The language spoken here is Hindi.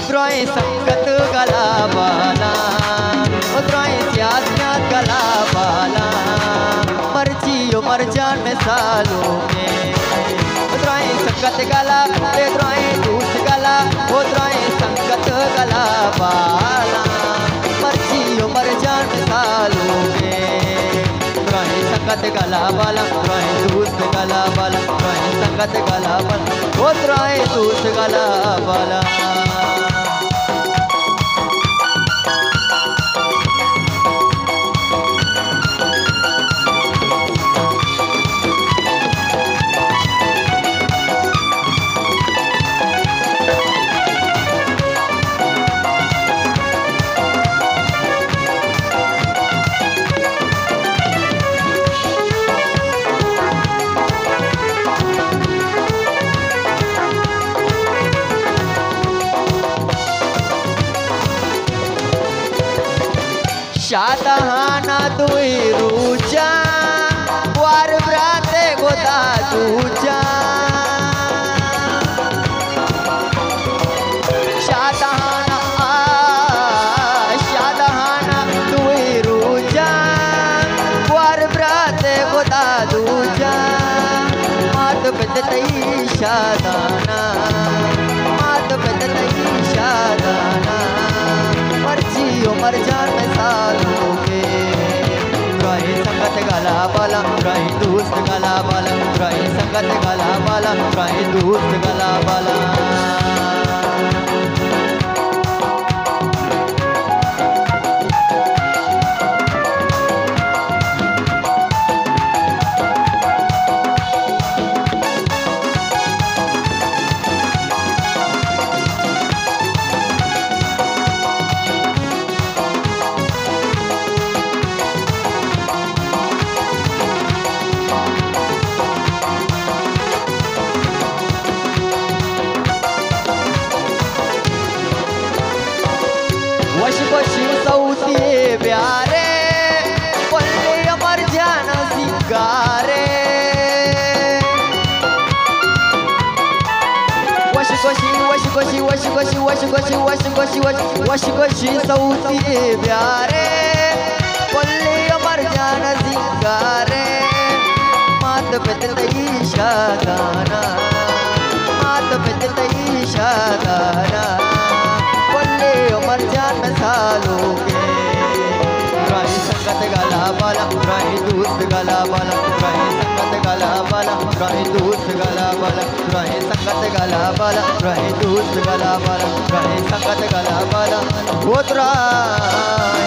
द्रोय संगत गला बाला द्रोय सियासत गला बाला मर्जियो मरजान में सालों में द्रोय संगत गला द्रोय दूस गला वो द्रोय संगत गला बाला मर्जियो मरजान में सालों में द्रोय संगत गला बाला द्रोय दूस गला बाला द्रोय संगत गला बाला वो द्रोय दूस गला बाला शातहाना तुई रूजा वार ब्राते गोता दूजा शातहाना तुई रूजा वार ब्राते गोता दूजा मात पितई शादाना मात पितई शादाना मर्जियो मरजान में सालों के द्रोय संगत गला बाला द्रोय दूस्त गला बाला द्रोय संगत गला बाला द्रोय दूस्त गला बाला वशी सौती प्यारे पल्ले अमर जान सिंगारे वशी सौती प्यारे पल्ले अमर जान सिंगारे मात पितई शादाना मात पितई शादाना पल्ले अमर जान सालों के द्रोय संगत गला बाला द्रोय दूस्त गला बाला द्रोय संगत गला बाला द्रोय दूस्त गला बाला द्रोय संगत गला बाला द्रोय दूस्त गला बाला द्रोय संगत गला बाला वो द्रोय